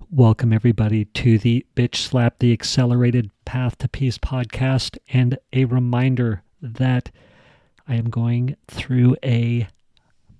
Welcome, everybody, to the Bitch Slap the Accelerated Path to Peace podcast. And a reminder that I am going through a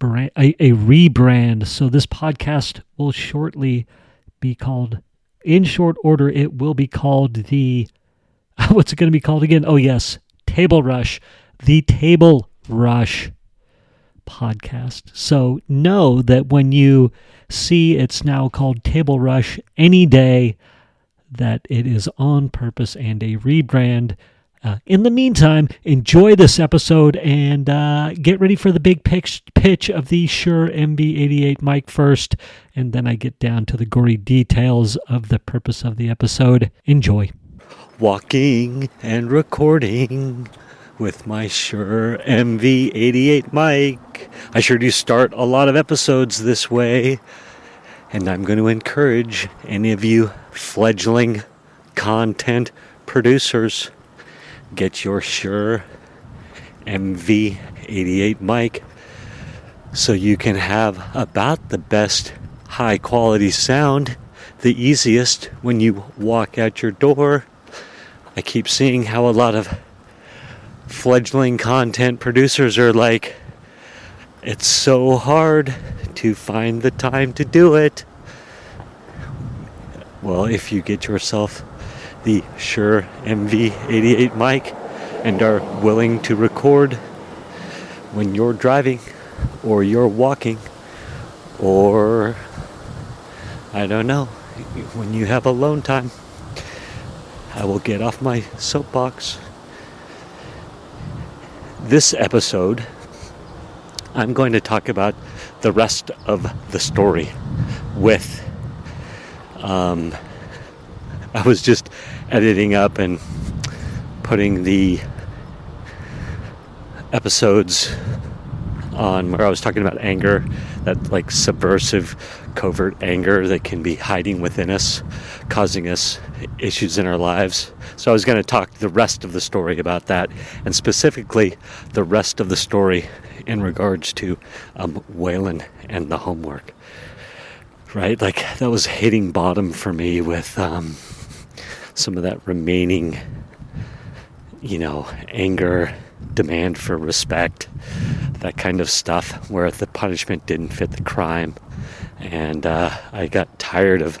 rebrand. So this podcast will shortly be called, in short order, it will be called the, what's it going to be called again? Oh, yes, Table Rush. The Table Rush podcast. So know that when you see it's now called Table Rush any day, that it is on purpose and a rebrand. In the meantime, enjoy this episode and get ready for the big pitch of the SHURE MV88 mic first, and then I get down to the gory details of the purpose of the episode. Enjoy. Walking and recording with my SHURE MV88 mic. I sure do start a lot of episodes this way, and I'm going to encourage any of you fledgling content producers, get your SHURE MV88 mic so you can have about the best high quality sound, the easiest when you walk out your door. I keep seeing how a lot of fledgling content producers are like, it's so hard to find the time to do it. Well, if you get yourself the SHURE MV88 mic and are willing to record when you're driving or you're walking, or I don't know, when you have alone time, I will get off my soapbox. This episode, I'm going to talk about the rest of the story with, I was just editing up and putting the episodes on where I was talking about anger, that like subversive, covert anger that can be hiding within us, causing us issues in our lives. So I was going to talk the rest of the story about that, and specifically the rest of the story in regards to Waylon and the homework. Right? Like, that was hitting bottom for me with some of that remaining, anger, demand for respect, that kind of stuff, where the punishment didn't fit the crime. And I got tired of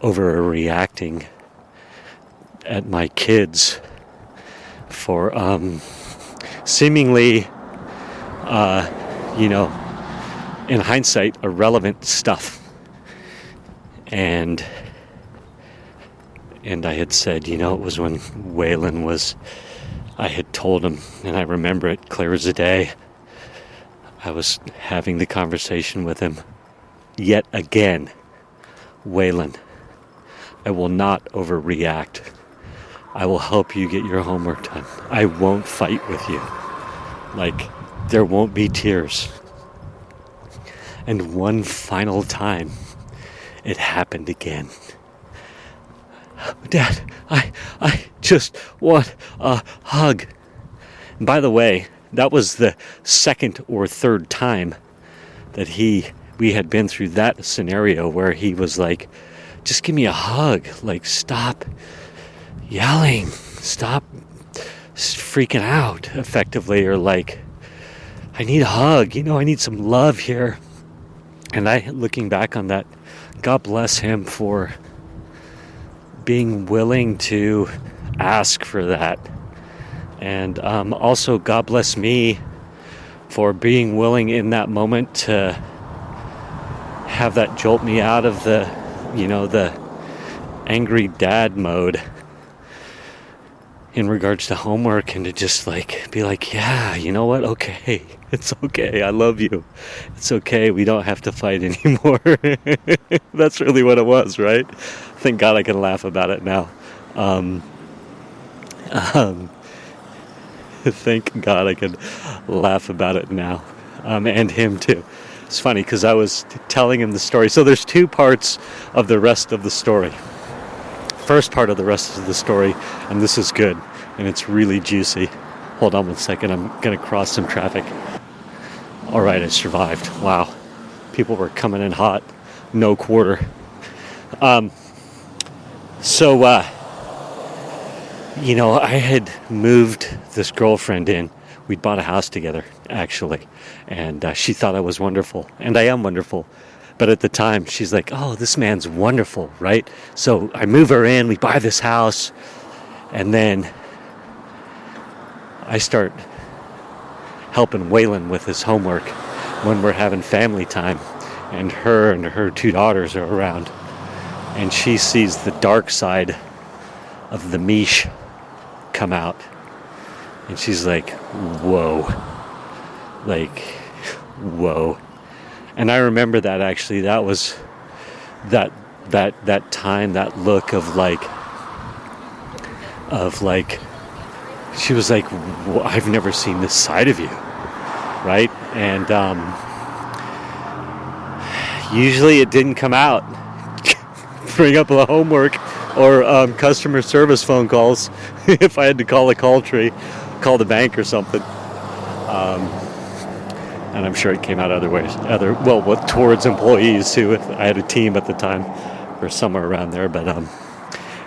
overreacting at my kids for seemingly, in hindsight, irrelevant stuff. And I had said, it was when Waylon I had told him, and I remember it clear as a day, I was having the conversation with him yet again. Waylon, I will not overreact. I will help you get your homework done. I won't fight with you. Like, there won't be tears. And one final time, it happened again. Dad, I just want a hug. And by the way, that was the second or third time that we had been through that scenario where he was like, just give me a hug. Like, stop yelling. Stop freaking out, effectively. Or like, I need a hug. I need some love here. And looking back on that, God bless him for being willing to ask for that. And also, God bless me for being willing in that moment to have that jolt me out of the angry dad mode in regards to homework, and to just be like, yeah, you know what? Okay, it's okay. I love you. It's okay. We don't have to fight anymore. That's really what it was, right? Thank God I can laugh about it now. Thank God I can laugh about it now. And him too. It's funny because I was telling him the story. So there's two parts of the rest of the story. First part of the rest of the story, and this is good, and it's really juicy. Hold on one second, I'm going to cross some traffic. All right, I survived. Wow. People were coming in hot. No quarter. So, I had moved this girlfriend in. We'd bought a house together, actually. And she thought I was wonderful. And I am wonderful. But at the time, she's like, oh, this man's wonderful, right? So I move her in. We buy this house. And then I start helping Waylon with his homework when we're having family time. And her 2 daughters are around. And she sees the dark side of the Mischa come out. And she's like, whoa. Like, whoa. And I remember that actually. That was that time, that look of like, she was like, I've never seen this side of you. Right? And usually it didn't come out. Bring up the homework or customer service phone calls if I had to call a call tree, call the bank or something. And I'm sure it came out other ways, towards employees who, I had a team at the time or somewhere around there. But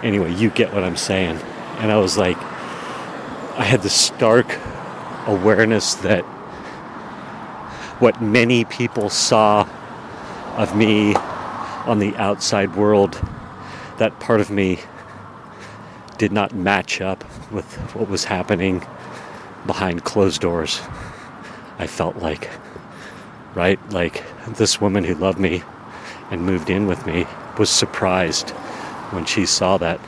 anyway, you get what I'm saying. And I was like, I had this stark awareness that what many people saw of me on the outside world, that part of me did not match up with what was happening behind closed doors. I felt like, right? Like this woman who loved me and moved in with me was surprised when she saw that,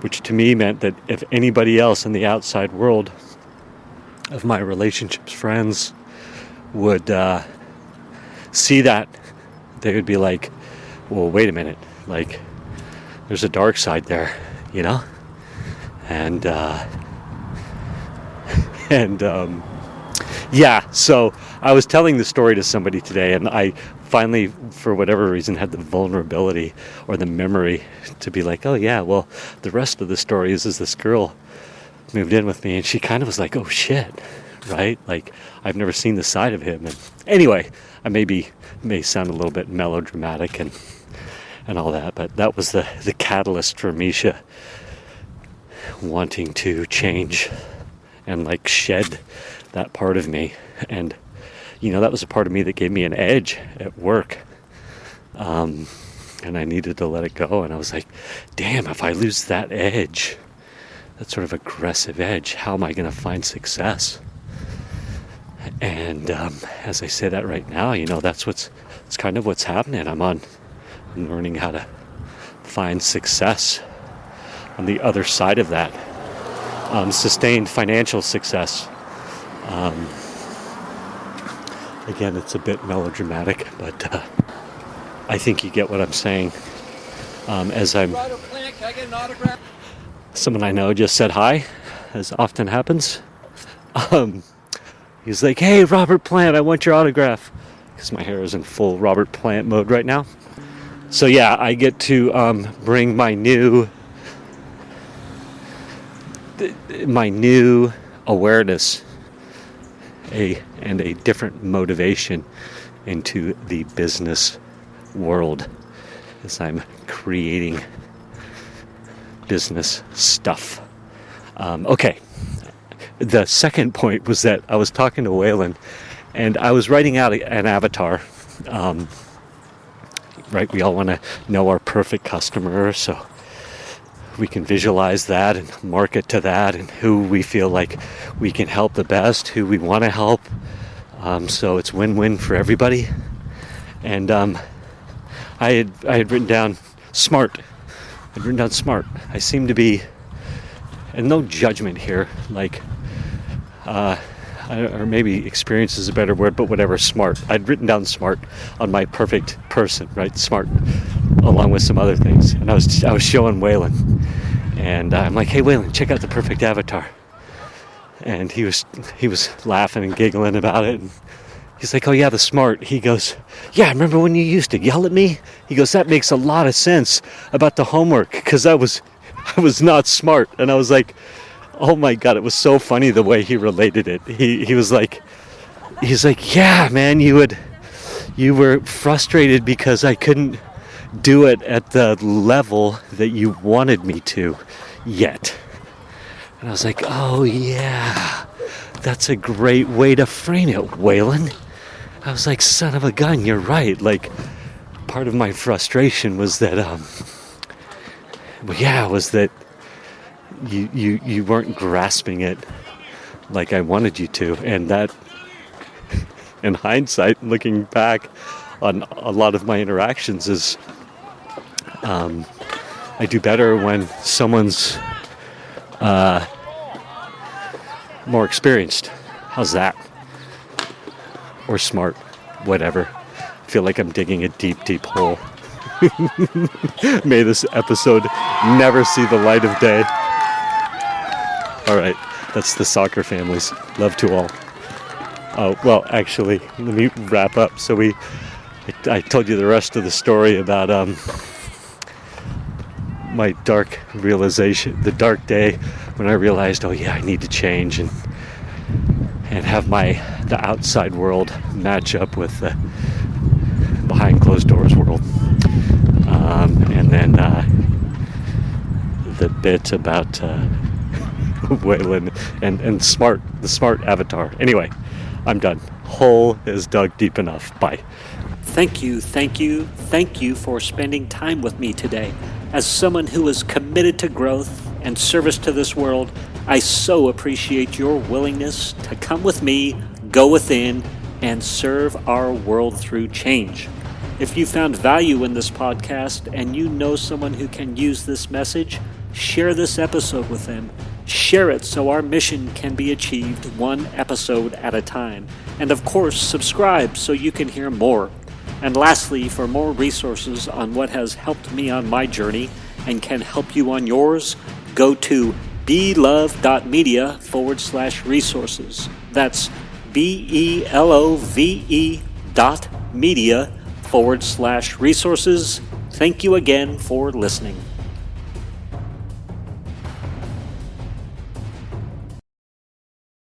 which to me meant that if anybody else in the outside world of my relationships, friends, would see that, they would be like, well, wait a minute, like there's a dark side there, and yeah, so I was telling the story to somebody today, and I finally, for whatever reason, had the vulnerability or the memory to be like, oh yeah, well, the rest of the story is this girl moved in with me, and she kind of was like, oh shit, right? Like, I've never seen the side of him. And anyway, I may sound a little bit melodramatic and all that, but that was the catalyst for Mischa wanting to change and like shed that part of me. And that was a part of me that gave me an edge at work, and I needed to let it go. And I was like, damn, if I lose that edge, that sort of aggressive edge, how am I going to find success? And as I say that right now, it's kind of what's happening. I'm learning how to find success on the other side of that, sustained financial success. Again, it's a bit melodramatic, but I think you get what I'm saying. As someone I know just said hi, as often happens. He's like, hey, Robert Plant, I want your autograph. Because my hair is in full Robert Plant mode right now. So yeah, I get to bring my new awareness and a different motivation into the business world as I'm creating business stuff. Okay. The second point was that I was talking to Waylon, and I was writing out an avatar. Right, we all want to know our perfect customer, so we can visualize that and market to that, and who we feel like we can help the best, who we want to help. So it's win-win for everybody. And I had written down smart. I'd written down smart. I seem to be, and no judgment here, like. Or maybe experience is a better word, but whatever, smart. I'd written down smart on my perfect person, right? Smart, along with some other things. And I was showing Waylon, and I'm like, hey, Waylon, check out the perfect avatar. And he was laughing and giggling about it. And he's like, oh yeah, the smart. He goes, yeah, remember when you used to yell at me? He goes, that makes a lot of sense about the homework, because I was not smart. And I was like, oh my God, it was so funny the way he related it. He was like, he's like, yeah, man, you were frustrated because I couldn't do it at the level that you wanted me to yet. And I was like, oh yeah, that's a great way to frame it, Waylon. I was like, son of a gun, you're right. Like, part of my frustration was that, was that you weren't grasping it like I wanted you to. And that, in hindsight, looking back on a lot of my interactions, is I do better when someone's more experienced. How's that? Or smart, whatever. I feel like I'm digging a deep, deep hole. May this episode never see the light of day. All right, that's the soccer families. Love to all. Oh, well, actually, let me wrap up. So I told you the rest of the story about my dark realization, the dark day when I realized, oh yeah, I need to change and have the outside world match up with the behind closed doors world. And then the bit about Waylon and the smart avatar. Anyway, I'm done. Hole is dug deep enough. Bye. Thank you for spending time with me today. As someone who is committed to growth and service to this world, I so appreciate your willingness to come with me, go within, and serve our world through change. If you found value in this podcast and you know someone who can use this message, share this episode with them. Share it so our mission can be achieved one episode at a time. And of course, subscribe so you can hear more. And lastly, for more resources on what has helped me on my journey and can help you on yours, go to belove.media/resources. That's BELOVE.media/resources. Thank you again for listening.